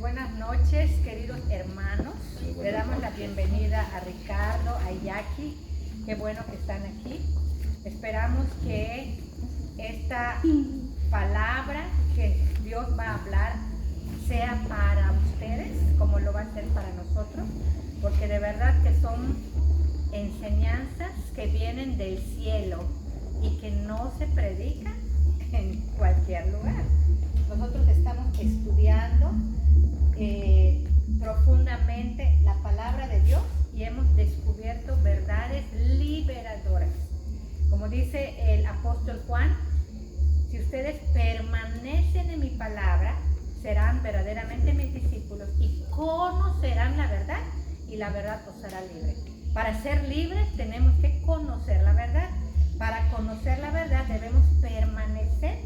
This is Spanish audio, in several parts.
buenas noches, queridos hermanos. Le damos la bienvenida a Ricardo, a Jackie. Qué bueno que están aquí. Esperamos que esta palabra que Dios va a hablar sea para ustedes, como lo va a ser para nosotros, porque de verdad que son enseñanzas que vienen del cielo y que no se predican en cualquier lugar. Nosotros estamos estudiando profundamente la palabra de Dios y hemos descubierto verdades liberadoras. Como dice el apóstol Juan, si ustedes permanecen en mi palabra, serán verdaderamente mis discípulos y conocerán la verdad, y la verdad os hará libre. Para ser libres tenemos que conocer la verdad. Para conocer la verdad debemos permanecer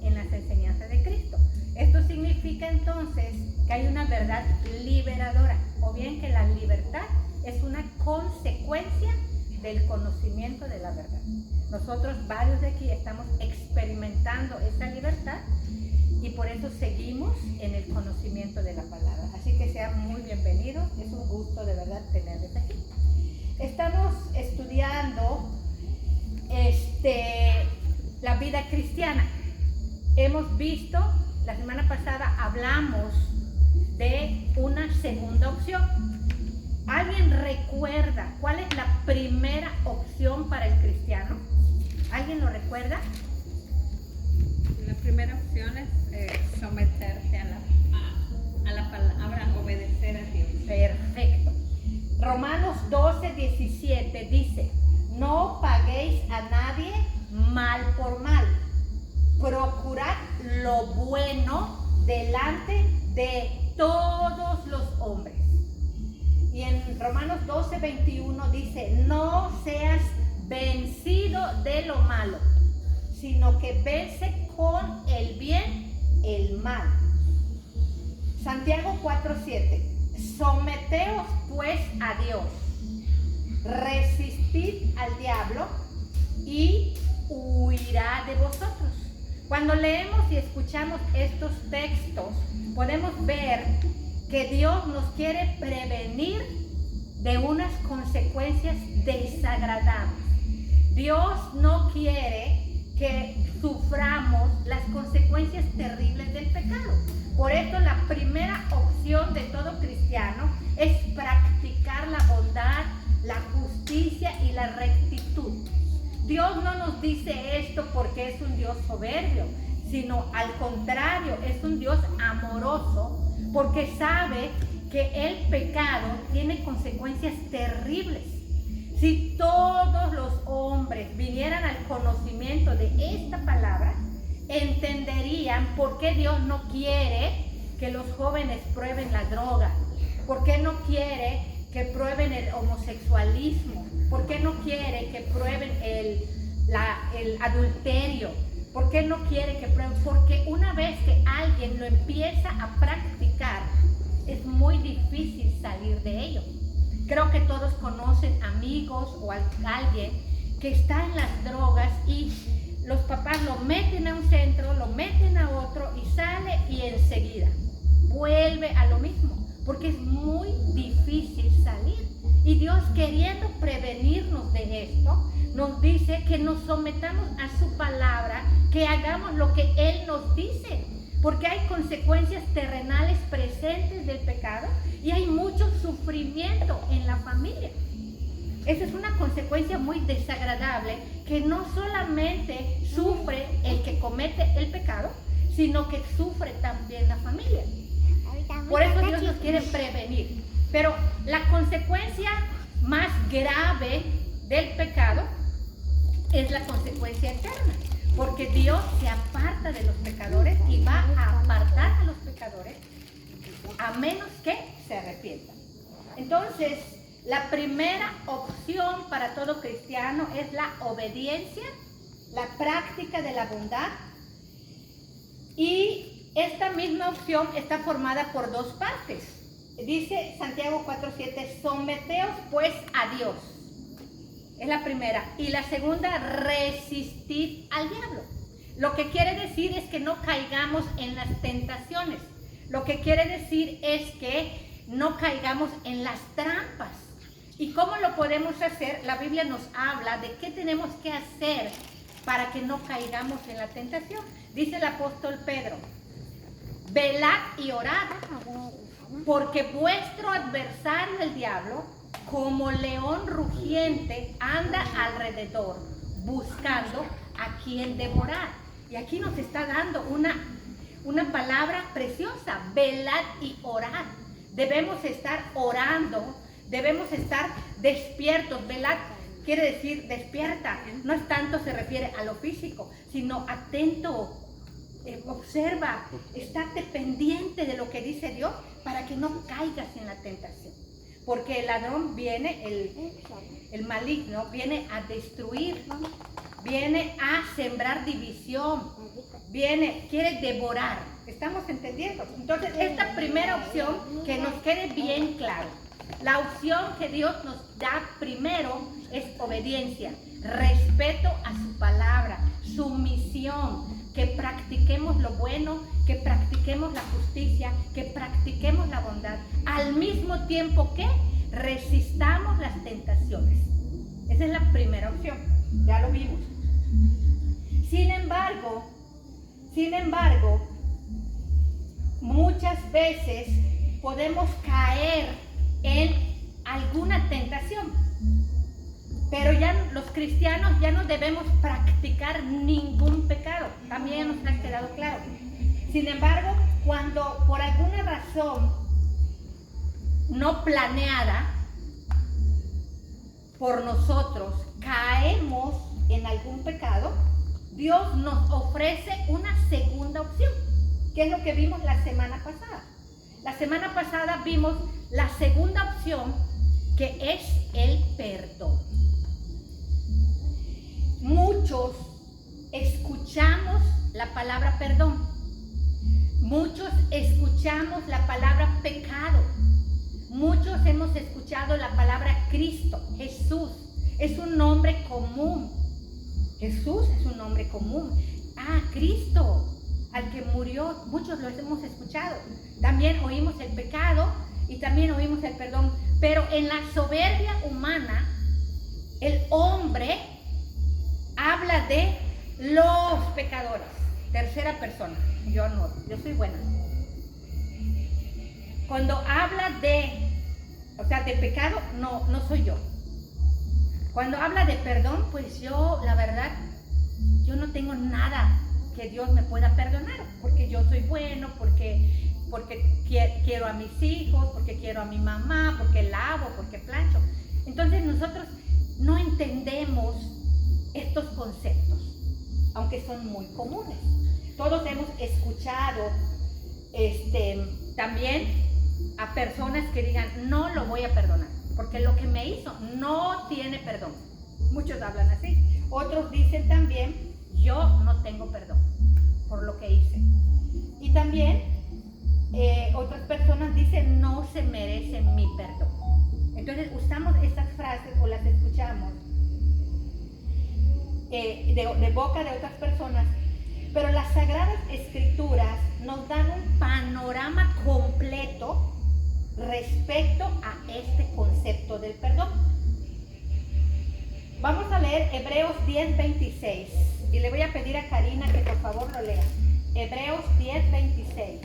en las enseñanzas de Cristo. Esto significa entonces que hay una verdad liberadora, o bien que la libertad es una consecuencia del conocimiento de la verdad. Nosotros, varios de aquí, estamos experimentando esa libertad y por eso seguimos en el conocimiento de la palabra. Así que sean muy bienvenidos, es un gusto de verdad tenerles aquí. Estamos estudiando la vida cristiana. Hemos visto, la semana pasada hablamos de una segunda opción. ¿Alguien recuerda cuál es la primera opción para el cristiano? ¿Alguien lo recuerda? La primera opción es someterte a la palabra, obedecer a Dios. Perfecto. Romanos 12:17 dice: no paguéis a nadie mal por mal. Procurad lo bueno delante de todos los hombres. Y en Romanos 12:21 dice: no seas vencido de lo malo, sino que vence con el bien el mal. Santiago 4:7: someteos pues a Dios, resistid al diablo y huirá de vosotros. Cuando leemos y escuchamos estos textos, podemos ver que Dios nos quiere prevenir de unas consecuencias desagradables. Dios no quiere que suframos las consecuencias terribles del pecado. Por eso la primera opción de todo cristiano es practicar la bondad, la justicia y la rectitud. Dios no nos dice esto porque es un Dios soberbio, sino al contrario, es un Dios amoroso porque sabe que el pecado tiene consecuencias terribles. Si todos los hombres vinieran al conocimiento de esta palabra, entenderían por qué Dios no quiere que los jóvenes prueben la droga, por qué no quiere que prueben el homosexualismo, por qué no quiere que prueben el adulterio, por qué no quiere que prueben, porque una vez que alguien lo empieza a practicar, es muy difícil salir de ello. Creo que todos conocen amigos o alguien que está en las drogas y los papás lo meten a un centro, lo meten a otro y sale y enseguida vuelve a lo mismo, porque es muy difícil salir. Y Dios, queriendo prevenirnos de esto, nos dice que nos sometamos a su palabra, que hagamos lo que Él nos dice, porque hay consecuencias terrenales presentes del pecado y hay mucho sufrimiento en la familia. Esa es una consecuencia muy desagradable, que no solamente sufre el que comete el pecado, sino que sufre también la familia. Por eso Dios nos quiere prevenir. Pero la consecuencia más grave del pecado es la consecuencia eterna, porque Dios se aparta de los pecadores y va a apartar a los pecadores a menos que se arrepientan. Entonces, la primera opción para todo cristiano es la obediencia, la práctica de la bondad, y esta misma opción está formada por dos partes. Dice Santiago 4:7: someteos pues a Dios. Es la primera. Y la segunda, resistid al diablo. Lo que quiere decir es que no caigamos en las tentaciones. lo que quiere decir es que no caigamos en las trampas. ¿Y cómo lo podemos hacer? La Biblia nos habla de qué tenemos que hacer para que no caigamos en la tentación. Dice el apóstol Pedro, velad y orad, porque vuestro adversario el diablo, como león rugiente, anda alrededor, buscando a quien devorar. Y aquí nos está dando una palabra preciosa, velad y orad. Debemos estar orando, debemos estar despiertos. Velad quiere decir despierta, no es tanto se refiere a lo físico, sino atento, observa, estate pendiente de lo que dice Dios para que no caigas en la tentación. Porque el ladrón viene, el maligno viene a destruir, viene a sembrar división, quiere devorar. ¿Estamos entendiendo? Entonces, esta primera opción, que nos quede bien claro. La opción que Dios nos da primero es obediencia, respeto a su palabra, sumisión, que practiquemos lo bueno, que practiquemos la justicia, que practiquemos la bondad, al mismo tiempo que resistamos las tentaciones. Esa es la primera opción, ya lo vimos. Sin embargo, muchas veces podemos caer en alguna tentación, pero ya los cristianos ya no debemos practicar ningún pecado, también nos ha quedado claro. Sin embargo, cuando por alguna razón no planeada por nosotros caemos en algún pecado, Dios nos ofrece una segunda opción, que es lo que vimos la semana pasada. La semana pasada vimos la segunda opción, que es el perdón. Muchos escuchamos la palabra perdón. Muchos escuchamos la palabra pecado. Muchos hemos escuchado la palabra Cristo, Jesús. Es un nombre común. Jesús es un nombre común. Cristo, al que murió, muchos lo hemos escuchado. También oímos el pecado y también oímos el perdón. Pero en la soberbia humana, el hombre habla de los pecadores. Tercera persona. Yo soy buena. Cuando habla de pecado, no soy yo. Cuando habla de perdón, pues yo, la verdad, yo no tengo nada que Dios me pueda perdonar, porque yo soy bueno, porque quiero a mis hijos, porque quiero a mi mamá, porque lavo, porque plancho. Entonces nosotros no entendemos estos conceptos, aunque son muy comunes. Todos hemos escuchado también a personas que digan, no lo voy a perdonar, porque lo que me hizo no tiene perdón. Muchos hablan así. Otros dicen también, yo no tengo perdón por lo que hice. Y también otras personas dicen, no se merece mi perdón. Entonces usamos estas frases o las escuchamos de boca de otras personas, pero las Sagradas Escrituras nos dan un panorama completo respecto a este concepto del perdón. Vamos a leer Hebreos 10:26 y le voy a pedir a Karina que por favor lo lea. Hebreos 10:26.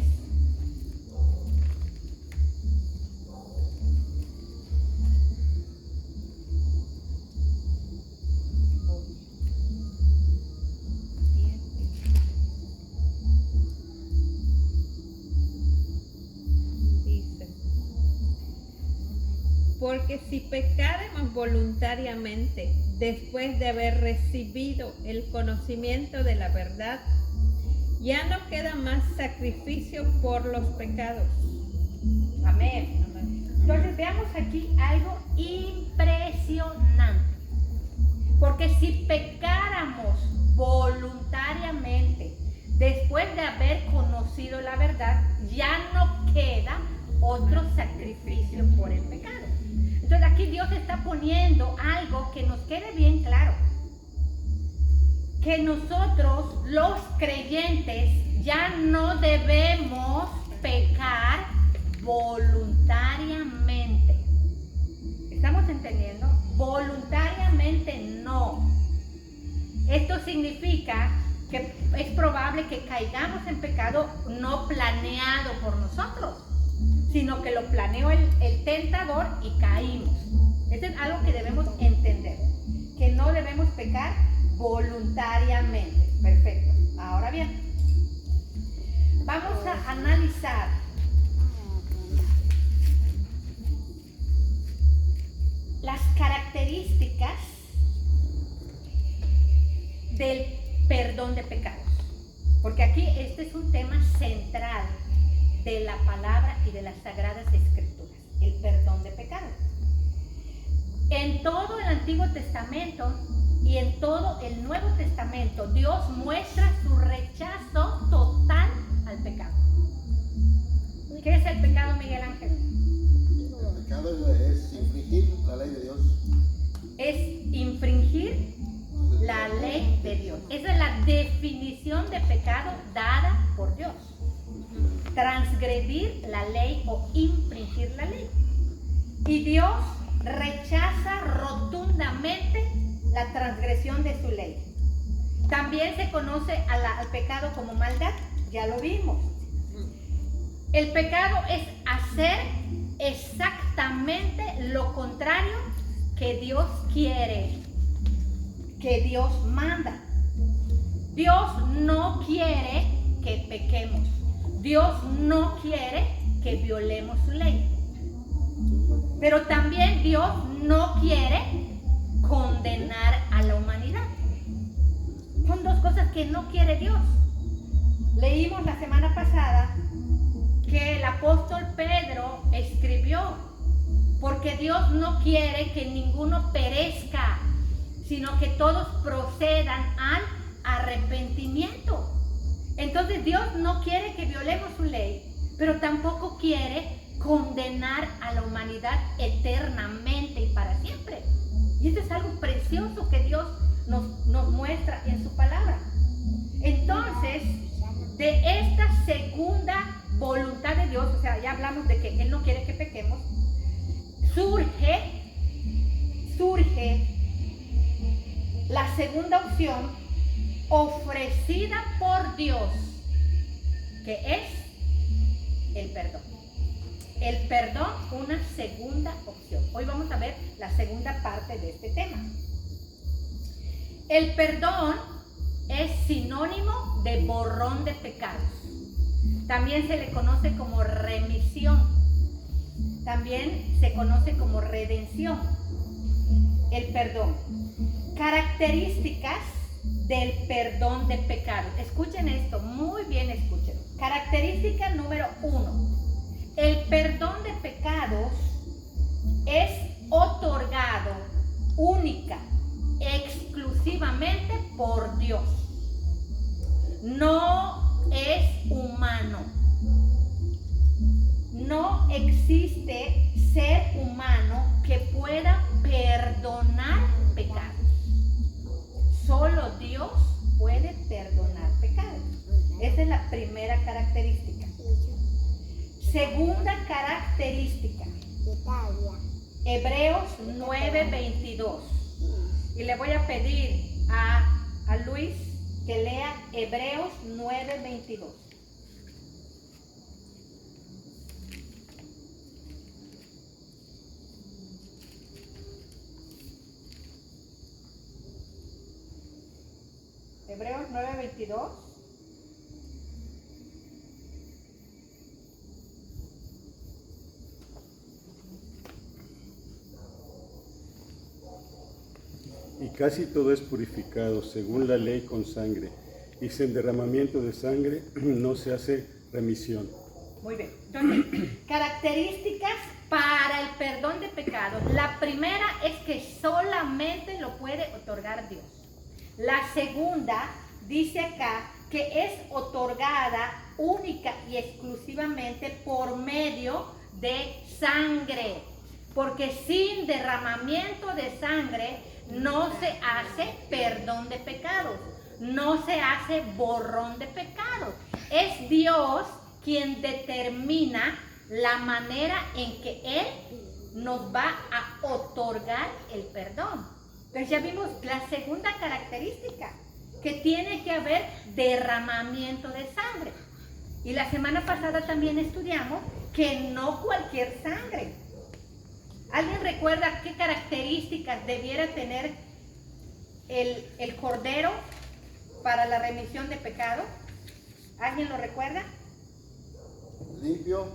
Porque si pecáremos voluntariamente después de haber recibido el conocimiento de la verdad, ya no queda más sacrificio por los pecados. Amén. Entonces veamos aquí algo impresionante. Porque si pecáramos voluntariamente después de haber conocido la verdad, ya no queda otro sacrificio por el pecado. Entonces aquí Dios está poniendo algo que nos quede bien claro. Que nosotros, los creyentes, ya no debemos pecar pecado no planeado por nosotros, sino que lo planeó el tentador y caímos. Esto es algo que debemos entender, que no debemos pecar voluntariamente. Perfecto. Ahora bien, vamos a analizar las características del perdón de pecados, porque aquí este es un tema central de la palabra y de las Sagradas Escrituras, el perdón de pecados. En todo el Antiguo Testamento y en todo el Nuevo Testamento, Dios muestra su rechazo total al pecado. ¿Qué es el pecado, Miguel Ángel? El pecado es infringir la ley de Dios. Es infringir la ley de Dios. Esa es la definición de pecado dada por Dios. Transgredir la ley o infringir la ley. Y Dios rechaza rotundamente la transgresión de su ley. También se conoce al pecado como maldad, ya lo vimos. El pecado es hacer exactamente lo contrario que Dios quiere, que Dios manda. Dios no quiere que pequemos. Dios no quiere que violemos su ley. Pero también Dios no quiere condenar a la humanidad. Son dos cosas que no quiere Dios. Leímos la semana pasada que el apóstol Pedro escribió, porque Dios no quiere que ninguno perezca, sino que todos procedan al arrepentimiento. Entonces Dios no quiere que violemos su ley, pero tampoco quiere condenar a la humanidad eternamente y para siempre. Y esto es algo precioso que Dios nos muestra en su palabra. Entonces, de esta segunda voluntad de Dios, o sea, ya hablamos de que Él no quiere que pequemos, surge la segunda opción ofrecida por Dios, que es el perdón. El perdón, una segunda opción. Hoy vamos a ver la segunda parte de este tema. El perdón es sinónimo de borrón de pecados. También se le conoce como remisión. También se conoce como redención. El perdón. Características del perdón de pecados. Escuchen esto, muy bien escuchen. Característica número 1. El perdón de pecados es otorgado única, exclusivamente por Dios. No es humano. No existe ser humano que pueda perdonar pecados. Solo Dios puede perdonar pecados. Esa es la primera característica. Segunda característica. Hebreos 9:22. Y le voy a pedir a Luis que lea Hebreos 9:22. Hebreos 9:22. Y casi todo es purificado según la ley con sangre, y sin derramamiento de sangre no se hace remisión. Muy bien. Entonces, características para el perdón de pecados. La primera es que solamente lo puede otorgar Dios. La segunda dice acá que es otorgada única y exclusivamente por medio de sangre. Porque sin derramamiento de sangre no se hace perdón de pecados, no se hace borrón de pecados. Es Dios quien determina la manera en que Él nos va a otorgar el perdón. Entonces ya vimos la segunda característica, que tiene que haber derramamiento de sangre. Y la semana pasada también estudiamos que no cualquier sangre. ¿Alguien recuerda qué características debiera tener el cordero para la remisión de pecado? ¿Alguien lo recuerda? Limpio,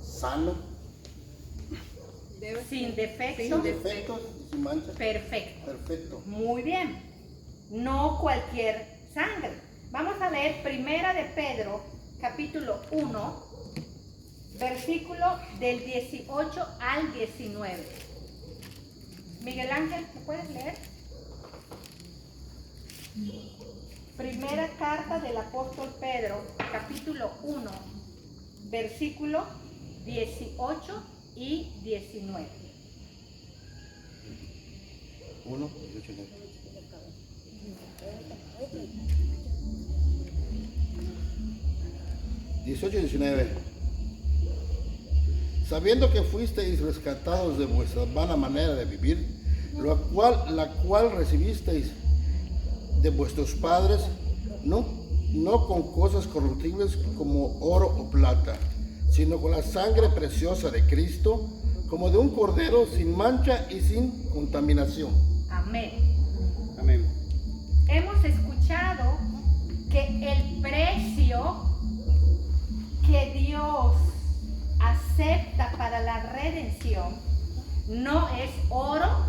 sano, Sin defecto. sin defectos y sin mancha. Perfecto. Perfecto. Muy bien. No cualquier sangre. Vamos a leer Primera de Pedro, capítulo 1, versículo del 18 al 19. Miguel Ángel, ¿me puedes leer? Primera carta del apóstol Pedro, capítulo 1, versículo 18 y 19. 1, 18, 19. 18 y 19. Sabiendo que fuisteis rescatados de vuestra vana manera de vivir, la cual recibisteis de vuestros padres, no con cosas corruptibles como oro o plata, sino con la sangre preciosa de Cristo, como de un cordero sin mancha y sin contaminación. Amén. Amén. Hemos escuchado que el precio que Dios acepta para la redención no es oro,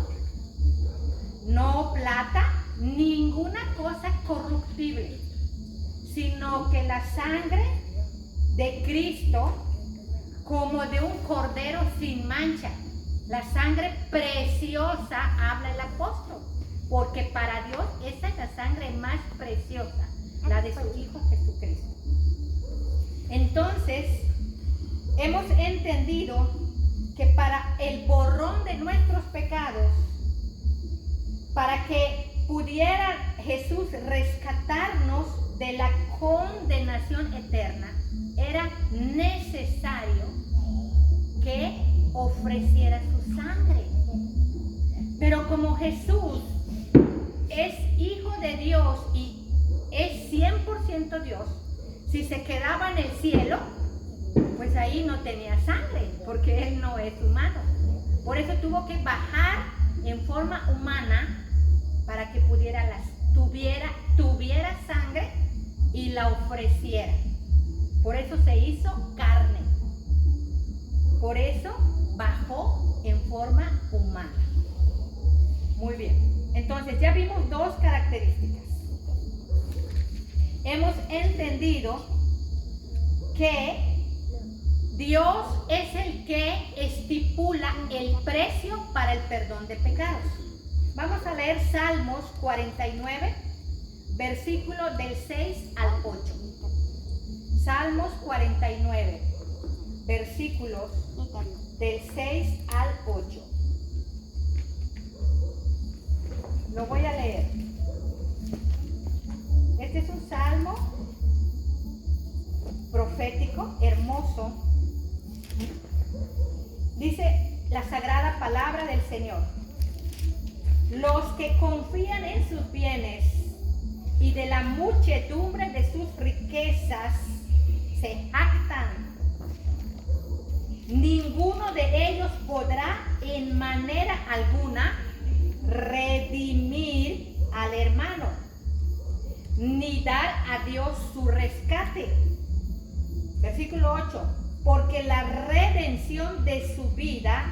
no plata, ninguna cosa corruptible, sino que la sangre de Cristo como de un cordero sin mancha. La sangre preciosa, habla el apóstol, porque para Dios esa es la sangre más preciosa, la de su Hijo Jesucristo. Entonces, hemos entendido que para el borrón de nuestros pecados, para que pudiera Jesús rescatarnos de la condenación eterna, era necesario que ofreciera su sangre. Pero como Jesús es Hijo de Dios y es 100% Dios, si se quedaba en el cielo, pues ahí no tenía sangre, porque Él no es humano. Por eso tuvo que bajar en forma humana para que tuviera sangre y la ofreciera. Por eso se hizo carne. Por eso bajó en forma humana. Muy bien. Entonces ya vimos dos características. Hemos entendido que Dios es el que estipula el precio para el perdón de pecados. Vamos a leer Salmos 49, versículo del 6 al 8. Salmos 49, versículos del 6 al 8. Lo voy a leer. Este es un salmo profético, hermoso. Dice la sagrada palabra del Señor: los que confían en sus bienes y de la muchedumbre de sus riquezas se jactan. Ninguno de ellos podrá en manera alguna redimir al hermano, ni dar a Dios su rescate. Versículo 8. Porque la redención de su vida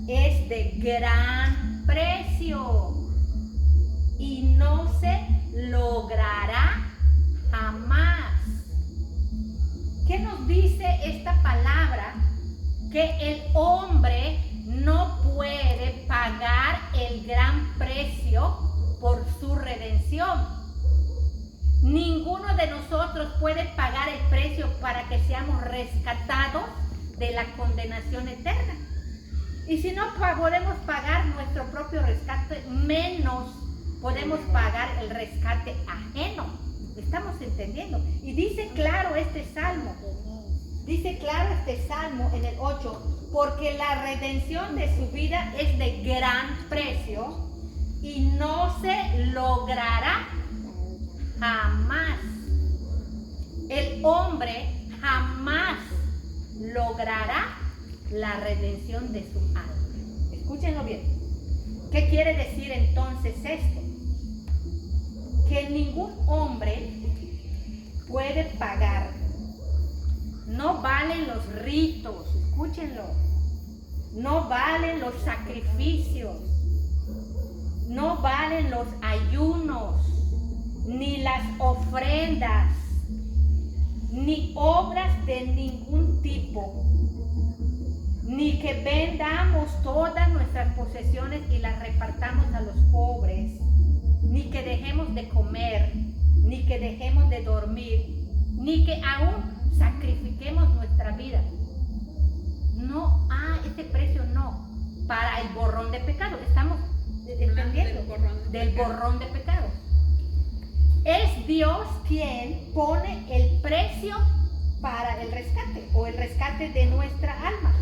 es de gran precio y no se logrará jamás. ¿Qué nos dice esta palabra? Que el hombre no puede pagar el gran precio por su redención. Ninguno de nosotros puede pagar el precio para que seamos rescatados de la condenación eterna. Y si no podemos pagar nuestro propio rescate, menos podemos pagar el rescate ajeno. ¿Estamos entendiendo? Y dice claro este salmo en el 8, porque la redención de su vida es de gran precio y no se logrará jamás. el hombre jamás logrará la redención de su alma. Escúchenlo bien. ¿Qué quiere decir entonces esto? Que ningún hombre puede pagar. No valen los ritos, escúchenlo. No valen los sacrificios. No valen los ayunos, ni las ofrendas, ni obras de ningún tipo, ni que vendamos todas nuestras posesiones y las repartamos a los pobres, ni que dejemos de comer, ni que dejemos de dormir, ni que aún sacrifiquemos nuestra vida. No, ese precio no, para el borrón de pecado. Estamos entendiendo del borrón de pecado. Es Dios quien pone el precio para el rescate o el rescate de nuestra alma.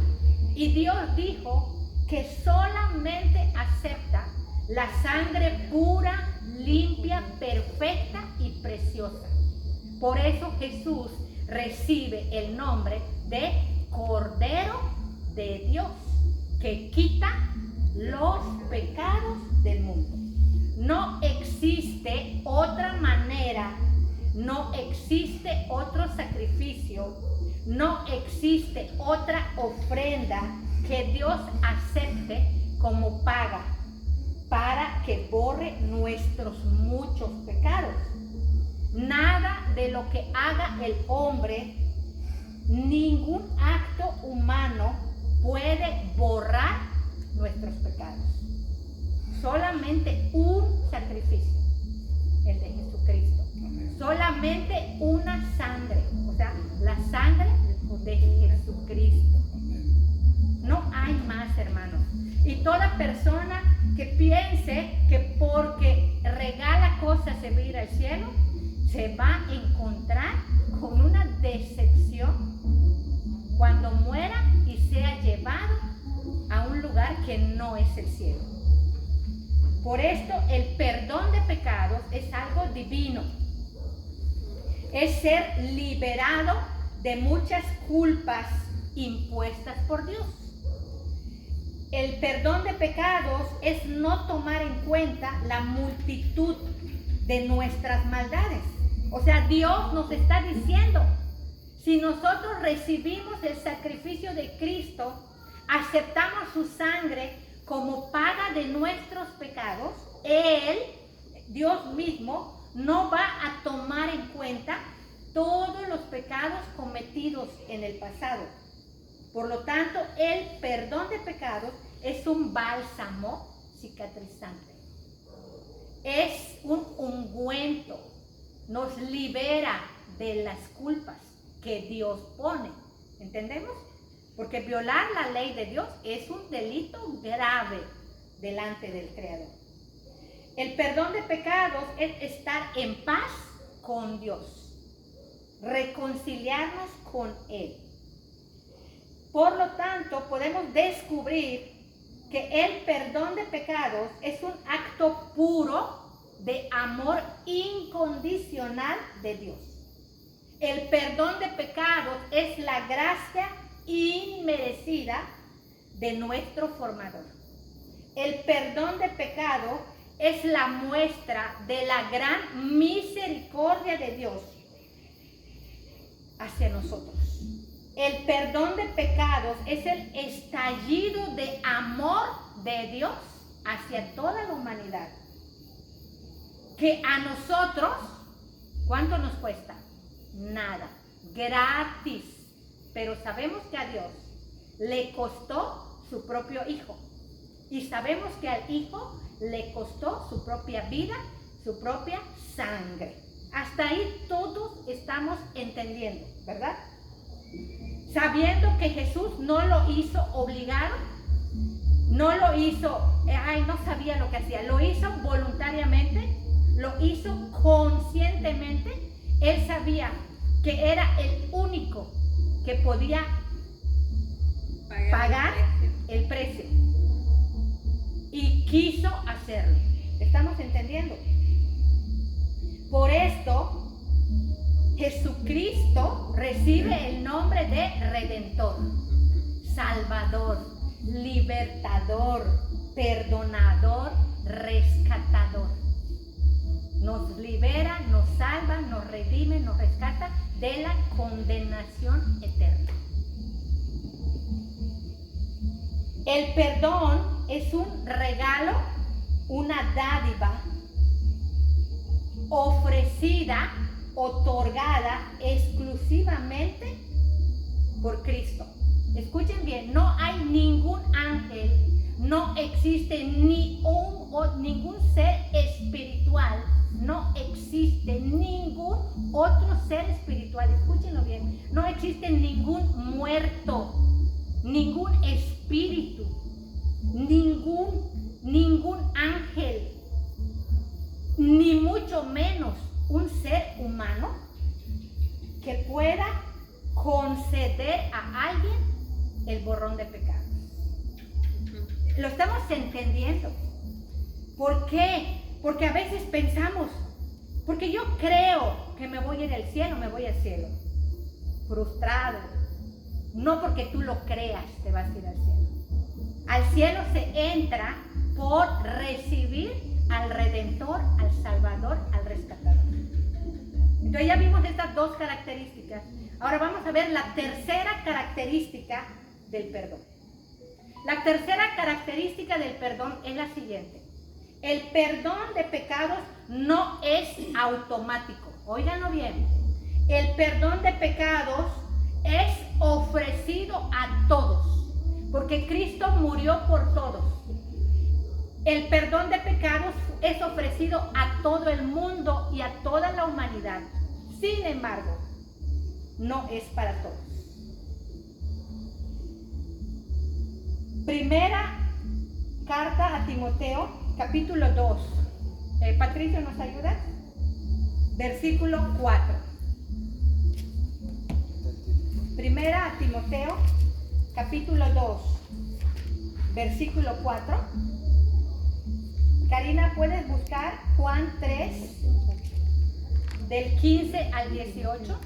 Y Dios dijo que solamente acepta la sangre pura, limpia, perfecta y preciosa. Por eso Jesús recibe el nombre de Cordero de Dios, que quita los pecados del mundo. No existe otra manera, no existe otro sacrificio, no existe otra ofrenda que Dios acepte como paga para que borre nuestros muchos pecados. Nada de lo que haga el hombre, ningún acto humano puede borrar nuestros pecados. Solamente un sacrificio, el de Jesucristo. Solamente una sangre, o sea, la sangre de Jesucristo. No hay más, hermanos. Y toda persona que piense que porque regala cosas se va a ir al cielo, se va a encontrar con una decepción cuando muera y sea llevado a un lugar que no es el cielo. Por esto el perdón de pecados es algo divino. Es ser liberado de muchas culpas impuestas por Dios. El perdón de pecados es no tomar en cuenta la multitud de nuestras maldades. O sea, Dios nos está diciendo, si nosotros recibimos el sacrificio de Cristo, aceptamos su sangre como paga de nuestros pecados, Él, Dios mismo, no va a tomar en cuenta todos los pecados cometidos en el pasado. Por lo tanto, el perdón de pecados es un bálsamo cicatrizante. Es un ungüento. Nos libera de las culpas que Dios pone. ¿Entendemos? Porque violar la ley de Dios es un delito grave delante del Creador. El perdón de pecados es estar en paz con Dios, reconciliarnos con Él. Por lo tanto, podemos descubrir que el perdón de pecados es un acto puro de amor incondicional de Dios. El perdón de pecados es la gracia inmerecida de nuestro formador. El perdón de pecado es la muestra de la gran misericordia de Dios hacia nosotros. El perdón de pecados es el estallido de amor de Dios hacia toda la humanidad. Que a nosotros, ¿cuánto nos cuesta? Nada, gratis. Pero sabemos que a Dios le costó su propio Hijo. Y sabemos que al Hijo le costó su propia vida, su propia sangre. Hasta ahí todos estamos entendiendo, ¿verdad? Sabiendo que Jesús no lo hizo obligado, no lo hizo, no sabía lo que hacía, lo hizo voluntariamente, lo hizo conscientemente. Él sabía que era el único que podía pagar el precio y quiso hacerlo. ¿Estamos entendiendo? Por esto Jesucristo recibe el nombre de Redentor, Salvador, Libertador, Perdonador, Rescatador. Nos libera, nos salva, nos redime, nos rescata de la condenación eterna. El perdón es un regalo, una dádiva ofrecida, otorgada exclusivamente por Cristo. Escuchen bien, no hay ningún ángel, no existe ningún ser espiritual, no existe ningún otro ser espiritual, escúchenlo bien, no existe ningún muerto, ningún espíritu, ningún ángel, ni mucho menos un ser humano que pueda conceder a alguien el borrón de pecados. Lo estamos entendiendo. ¿Por qué? Porque a veces pensamos, porque yo creo que me voy a ir al cielo, me voy al cielo. Frustrado. No porque tú lo creas te vas a ir al cielo. Al cielo se entra por recibir al Redentor, al Salvador, al Rescatador. Entonces ya vimos estas dos características. Ahora vamos a ver la tercera característica del perdón. La tercera característica del perdón es la siguiente. El perdón de pecados no es automático. Óiganlo bien. El perdón de pecados es ofrecido a todos, porque Cristo murió por todos. El perdón de pecados es ofrecido a todo el mundo y a toda la humanidad. Sin embargo, no es para todos. Primera carta a Timoteo, capítulo 2. Patricio, ¿nos ayudas? Versículo 4. Primera a Timoteo, capítulo 2, versículo 4. Karina, ¿puedes buscar Juan 3, del 15 al 18?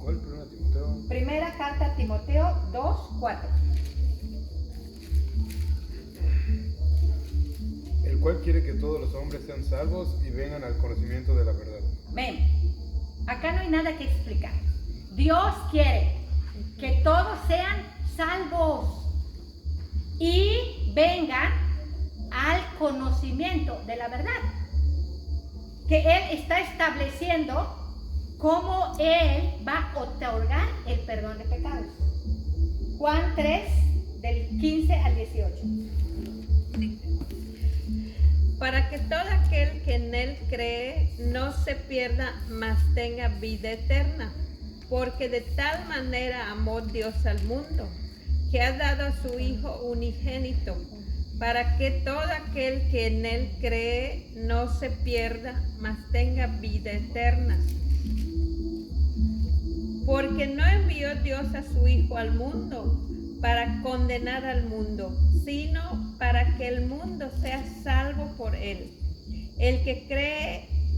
¿Cuál? Primera Timoteo. Primera carta a Timoteo 2, 4. El cual quiere que todos los hombres sean salvos y vengan al conocimiento de la verdad. Ven, acá no hay nada que explicar. Dios quiere que todos sean salvos y vengan al conocimiento de la verdad. Que Él está estableciendo cómo Él va a otorgar el perdón de pecados. Juan 3, del 15 al 18. Para que todo aquel que en Él cree no se pierda, mas tenga vida eterna. Porque de tal manera amó Dios al mundo, que ha dado a su Hijo unigénito, para que todo aquel que en Él cree no se pierda, mas tenga vida eterna. Porque no envió Dios a su Hijo al mundo para condenar al mundo, sino para que el mundo sea salvo por Él. El que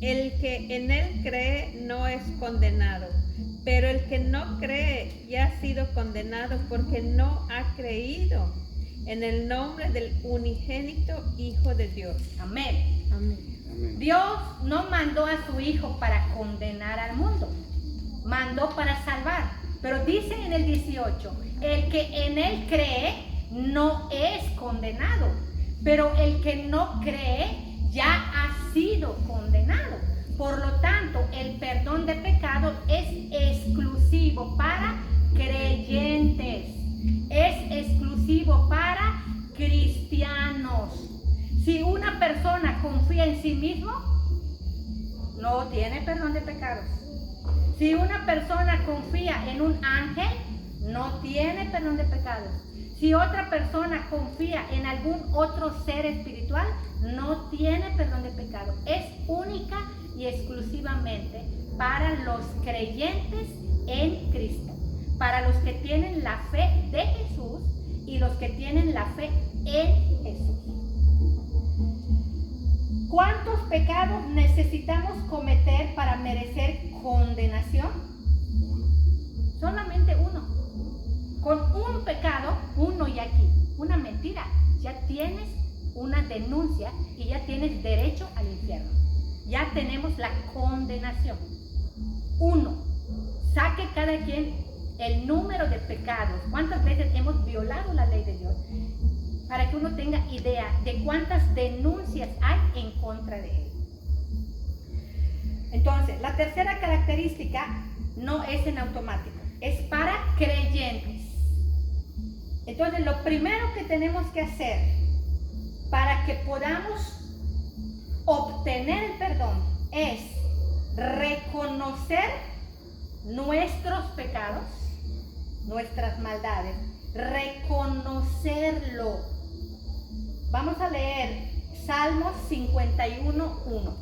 en Él cree no es condenado, pero el que no cree ya ha sido condenado porque no ha creído en el nombre del unigénito Hijo de Dios. Amén. Amén. Dios no mandó a su Hijo para condenar al mundo, mandó para salvar. Pero dice en el 18, el que en Él cree no es condenado, pero el que no cree ya ha sido condenado. Por lo tanto, el perdón de pecado es exclusivo para creyentes, es exclusivo para cristianos. Si una persona confía en sí mismo, no tiene perdón de pecados. Si una persona confía en un ángel, no tiene perdón de pecados. Si otra persona confía en algún otro ser espiritual, no tiene perdón de pecado. Es única y exclusivamente para los creyentes en Cristo, para los que tienen la fe de Jesús y los que tienen la fe en Jesús. ¿Cuántos pecados necesitamos cometer para merecer condenación? Solamente uno. Con un pecado, uno y aquí, una mentira, ya tienes una denuncia y ya tienes derecho al infierno. Ya tenemos la condenación. Uno. Saque cada quien el número de pecados. ¿Cuántas veces hemos violado la ley de Dios? Para que uno tenga idea de cuántas denuncias hay en contra de él. Entonces, la tercera característica no es en automático, es para creyentes. Entonces, lo primero que tenemos que hacer para que podamos obtener el perdón es reconocer nuestros pecados, nuestras maldades, reconocerlo. Vamos a leer Salmos 51:1.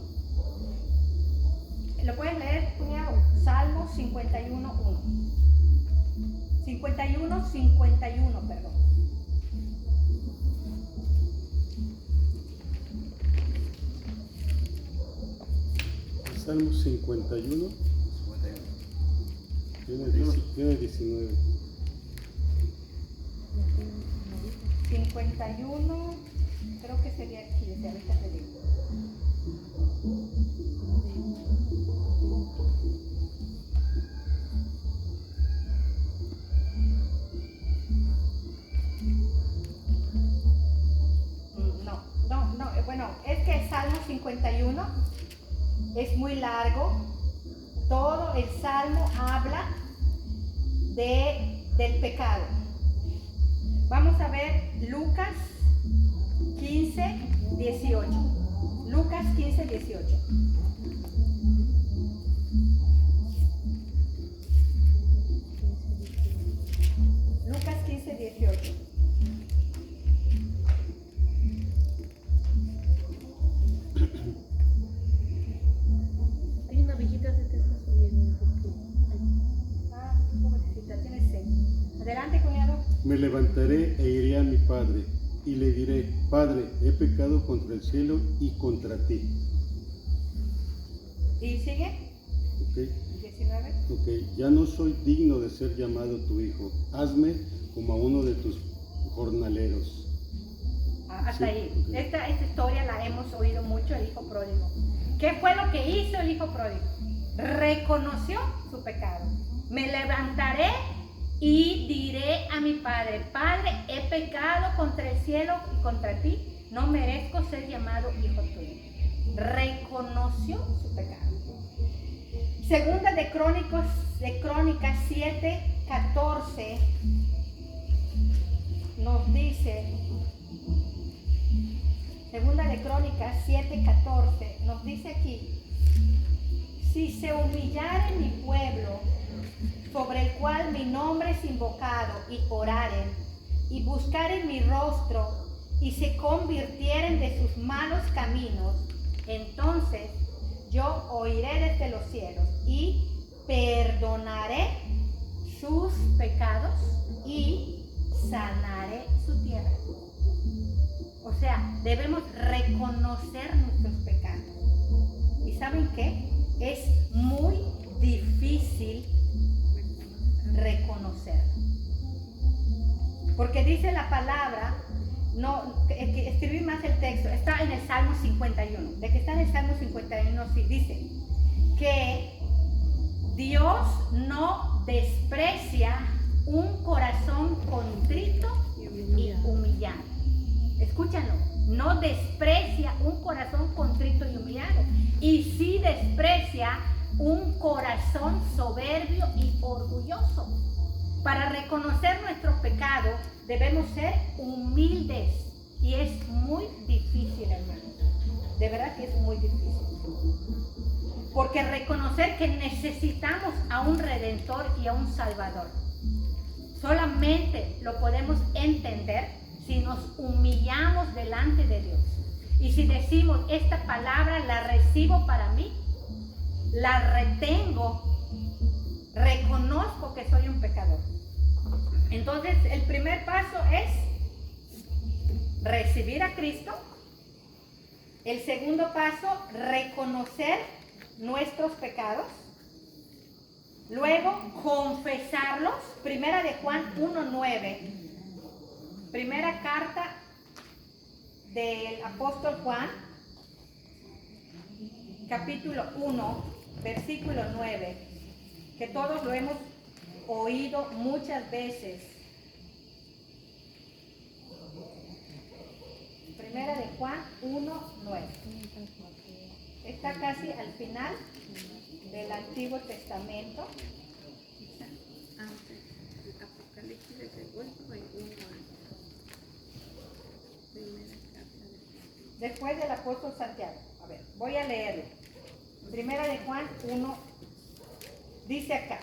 ¿Lo puedes leer, cuñado? Salmos 51:1. 51, perdón. Salmo 51. Tiene 19. 51, creo que sería aquí, desde ahorita te digo. No, bueno, es que el Salmo 51 es muy largo. Todo el Salmo habla del pecado. Vamos a ver Lucas 15:18. Lucas 15:18. Lucas 15:18. Hay una viejita que te está subiendo. Pobrecita, tiene sed. Adelante, cuñado. Me levantaré e iré a mi padre y le diré: Padre, he pecado contra el cielo y contra ti. ¿Y sigue? ¿Ok? 19. Ok, ya no soy digno de ser llamado tu hijo. Hazme como a uno de tus jornaleros. Hasta Sí, ahí. ok. Esta historia la hemos oído mucho, el hijo pródigo. ¿Qué fue lo que hizo el hijo pródigo? Reconoció su pecado. Me levantaré y diré a mi padre: Padre, he pecado contra el cielo y contra ti, no merezco ser llamado hijo tuyo. Reconoció su pecado. Segunda de Crónicas 7:14 nos dice, Segunda de Crónicas 7:14 nos dice aquí: si se humillare mi pueblo, sobre el cual mi nombre es invocado, y oraren, y buscaren mi rostro, y se convirtieren de sus malos caminos, entonces yo oiré desde los cielos, y perdonaré sus pecados, y sanaré su tierra. O sea, debemos reconocer nuestros pecados. ¿Y saben qué? Es muy difícil reconocerlo. Porque dice la palabra, escribí más el texto, está en el Salmo 51. De que está en el Salmo 51, sí, dice que Dios no desprecia un corazón contrito y humillado. Escúchanlo, no desprecia un corazón contrito y humillado. Y sí desprecia un corazón soberbio y orgulloso. Para reconocer nuestros pecados debemos ser humildes. Y es muy difícil, hermanos. De verdad que es muy difícil. Porque reconocer que necesitamos a un Redentor y a un Salvador, solamente lo podemos entender si nos humillamos delante de Dios. Y si decimos: esta palabra la recibo para mí, la retengo, reconozco que soy un pecador. Entonces el primer paso es recibir a Cristo. El segundo paso, reconocer nuestros pecados. Luego, confesarlos. Primera de Juan 1:9. Primera carta del apóstol Juan, capítulo 1, versículo 9, que todos lo hemos oído muchas veces. Primera de Juan 1:9. Está casi al final del Antiguo Testamento. Apocalipsis de vuelvo en 1 Primera carta de Juan. Después del apóstol Santiago. A ver, voy a leerlo. Primera de Juan 1, dice acá: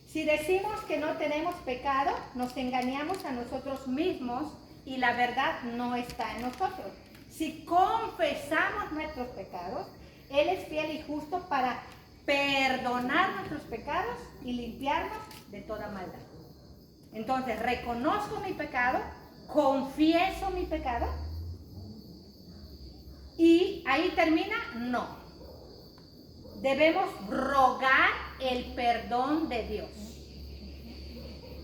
si decimos que no tenemos pecado, nos engañamos a nosotros mismos y la verdad no está en nosotros. Si confesamos nuestros pecados, Él es fiel y justo para perdonar nuestros pecados y limpiarnos de toda maldad. Entonces, reconozco mi pecado, confieso mi pecado, y ahí termina, no. Debemos rogar el perdón de Dios.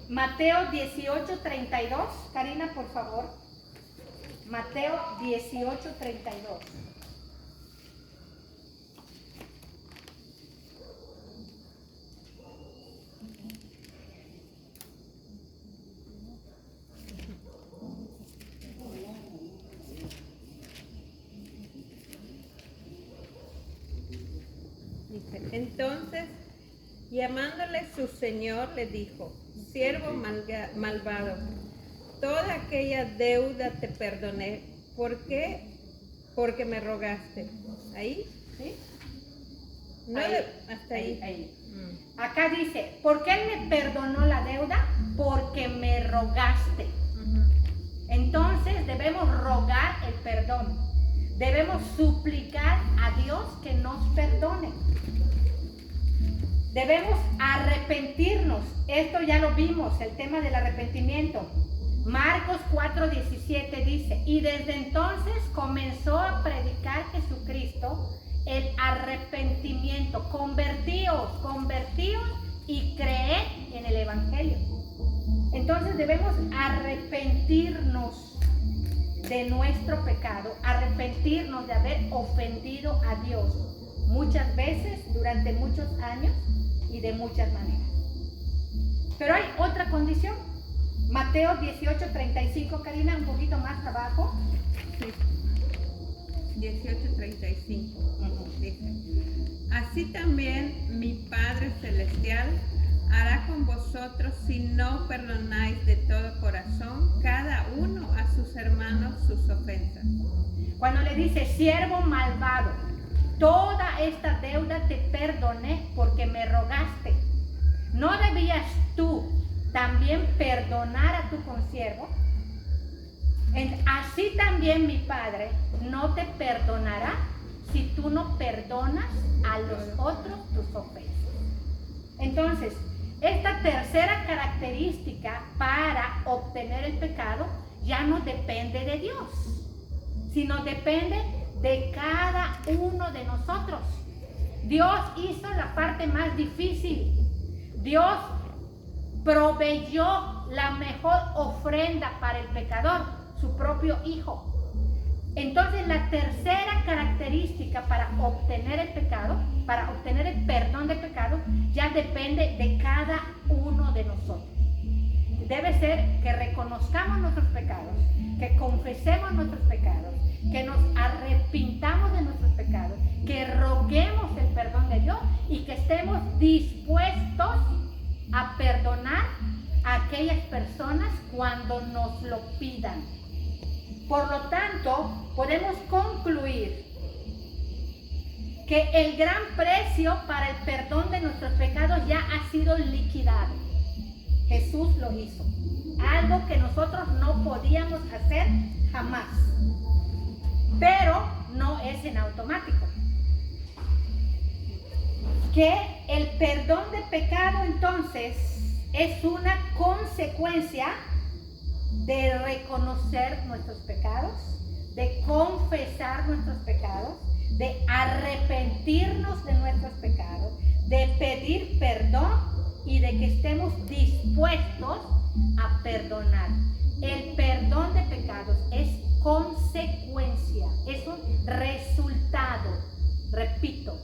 Mateo 18:32, Karina, por favor. Mateo 18:32. Dice, entonces, llamándole su señor, le dijo: siervo malvado, toda aquella deuda te perdoné. ¿Por qué? Porque me rogaste. ¿Ahí? ¿Sí? No, Ahí, hasta ahí. ahí. Acá dice, ¿por qué Él me perdonó la deuda? Porque me rogaste. Entonces debemos rogar el perdón. Debemos suplicar a Dios que nos perdone. Debemos arrepentirnos. Esto ya lo vimos, el tema del arrepentimiento. Marcos 4:17 dice, y desde entonces comenzó a predicar Jesucristo el arrepentimiento. Convertíos y creed en el Evangelio. Entonces debemos arrepentirnos de nuestro pecado, arrepentirnos de haber ofendido a Dios muchas veces, durante muchos años y de muchas maneras. Pero hay otra condición. Mateo 18:35, Karina, un poquito más abajo. 18:35. Dice, así también mi Padre Celestial hará con vosotros si no perdonáis de todo corazón cada uno a sus hermanos sus ofensas. Cuando le dice, siervo malvado, toda esta deuda te perdoné porque me rogaste. ¿No debías tú también perdonar a tu consiervo? Así también mi Padre no te perdonará si tú no perdonas a los otros tus ofensas. Entonces, esta tercera característica para obtener el pecado ya no depende de Dios, sino depende de cada uno de nosotros. Dios hizo la parte más difícil. Dios proveyó la mejor ofrenda para el pecador, su propio Hijo. Entonces, la tercera característica para obtener el pecado, para obtener el perdón del pecado, ya depende de cada uno de nosotros. Debe ser que reconozcamos nuestros pecados, que confesemos nuestros pecados, que nos arrepintamos de nuestros pecados, que roguemos el perdón de Dios y que estemos dispuestos a perdonar a aquellas personas cuando nos lo pidan. Por lo tanto, podemos concluir que el gran precio para el perdón de nuestros pecados ya ha sido liquidado. Jesús lo hizo. Algo que nosotros no podíamos hacer jamás. Pero no es en automático. Que el perdón de pecado entonces es una consecuencia de reconocer nuestros pecados, de confesar nuestros pecados, de arrepentirnos de nuestros pecados, de pedir perdón y de que estemos dispuestos a perdonar. El perdón de pecados es consecuencia, es un resultado, repito,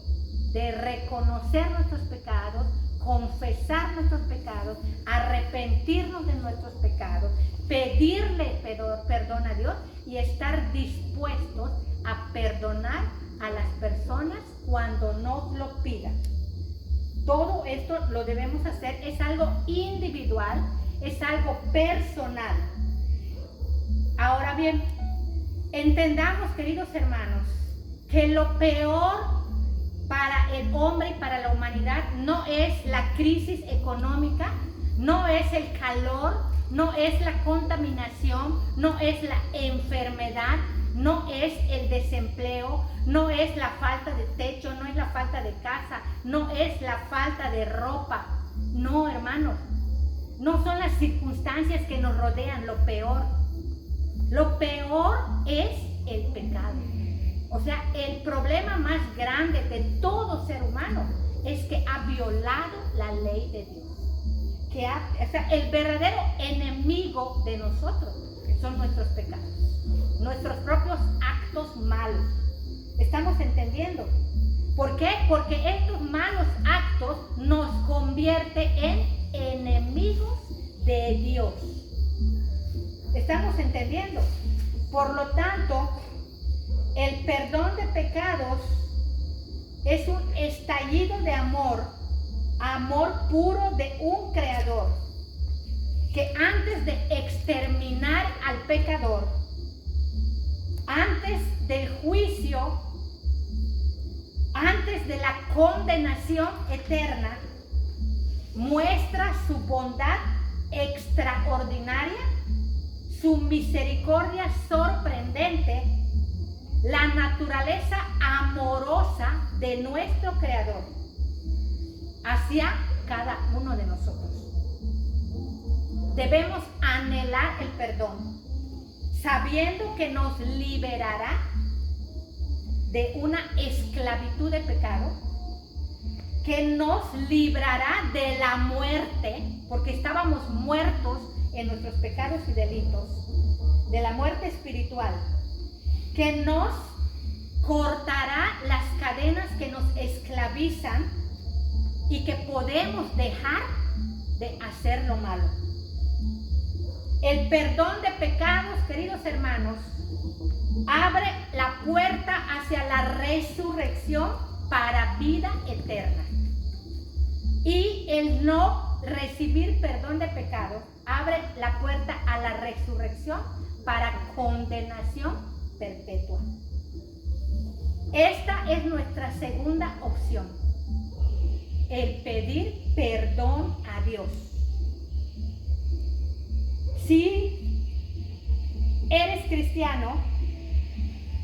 de reconocer nuestros pecados, confesar nuestros pecados, arrepentirnos de nuestros pecados, pedirle perdón a Dios y estar dispuestos a perdonar a las personas cuando nos lo pidan. Todo esto lo debemos hacer, es algo individual, es algo personal. Ahora bien, entendamos, queridos hermanos, que lo peor para el hombre y para la humanidad no es la crisis económica, no es el calor, no es la contaminación, no es la enfermedad, no es el desempleo, no es la falta de techo, no es la falta de casa, no es la falta de ropa. No, hermanos, no son las circunstancias que nos rodean lo peor. Lo peor es el pecado. O sea, el problema más grande de todo ser humano es que ha violado la ley de Dios. O sea, el verdadero enemigo de nosotros son nuestros pecados, nuestros propios actos malos. ¿Estamos entendiendo? ¿Por qué? Porque estos malos actos nos convierten en enemigos de Dios. ¿Estamos entendiendo? Por lo tanto, el perdón de pecados es un estallido de amor puro de un creador, que antes de exterminar al pecador, antes del juicio, antes de la condenación eterna, muestra su bondad extraordinaria, su misericordia sorprendente, la naturaleza amorosa de nuestro Creador hacia cada uno de nosotros. Debemos anhelar el perdón, sabiendo que nos liberará de una esclavitud de pecado, que nos librará de la muerte, porque estábamos muertos en nuestros pecados y delitos, de la muerte espiritual, que nos cortará las cadenas que nos esclavizan y que podemos dejar de hacer lo malo. El perdón de pecados, queridos hermanos, abre la puerta hacia la resurrección para vida eterna. Y el no recibir perdón de pecados abre la puerta a la resurrección para condenación perpetua. Esta es nuestra segunda opción, el pedir perdón a Dios. Si eres cristiano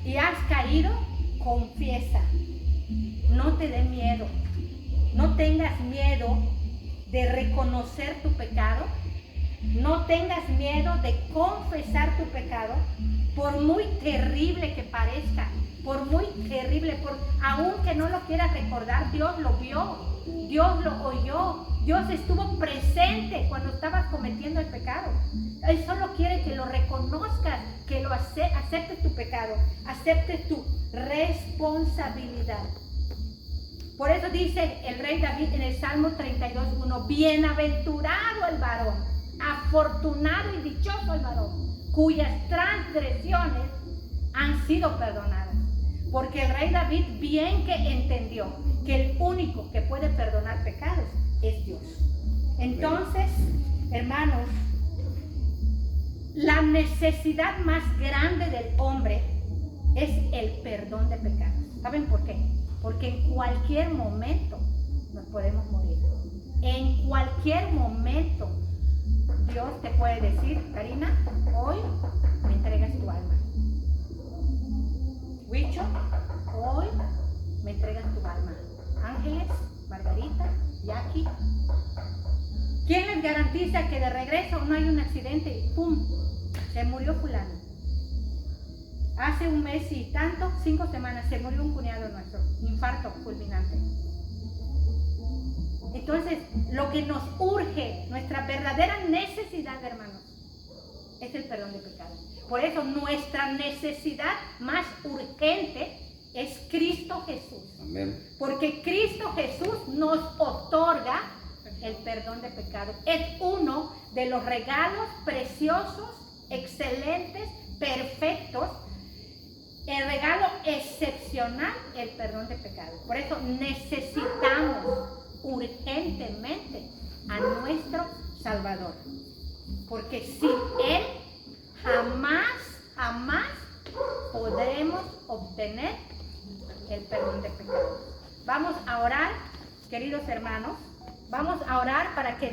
y has caído, confiesa. No te dé miedo. No tengas miedo de reconocer tu pecado. No tengas miedo de confesar tu pecado, por muy terrible que parezca, por muy terrible, aunque no lo quieras recordar, Dios lo vio, Dios lo oyó, Dios estuvo presente cuando estabas cometiendo el pecado. Él solo quiere que lo reconozcas, que lo aceptes tu pecado, aceptes tu responsabilidad. Por eso dice el rey David en el Salmo 32:1, bienaventurado el varón, afortunado y dichoso el varón, cuyas transgresiones han sido perdonadas. Porque el rey David bien que entendió que el único que puede perdonar pecados es Dios. Entonces, hermanos, la necesidad más grande del hombre es el perdón de pecados. ¿Saben por qué? Porque en cualquier momento nos podemos morir. En cualquier momento Dios te puede decir, Karina, hoy me entregas tu alma. Huicho, hoy me entregas tu alma. Ángeles, Margarita, Jackie. ¿Quién les garantiza que de regreso no hay un accidente y ¡pum! Se murió fulano. Hace un mes y tanto, 5 semanas, se murió un cuñado nuestro, infarto fulminante. Entonces, lo que nos urge, nuestra verdadera necesidad, hermanos, es el perdón de pecados. Por eso nuestra necesidad más urgente es Cristo Jesús. Amén. Porque Cristo Jesús nos otorga el perdón de pecados. Es uno de los regalos preciosos, excelentes, perfectos. El regalo excepcional, el perdón de pecados. Por eso necesitamos urgentemente a nuestro Salvador. Porque sin Él jamás podremos obtener el perdón de pecados. Vamos a orar, queridos hermanos. Vamos a orar para que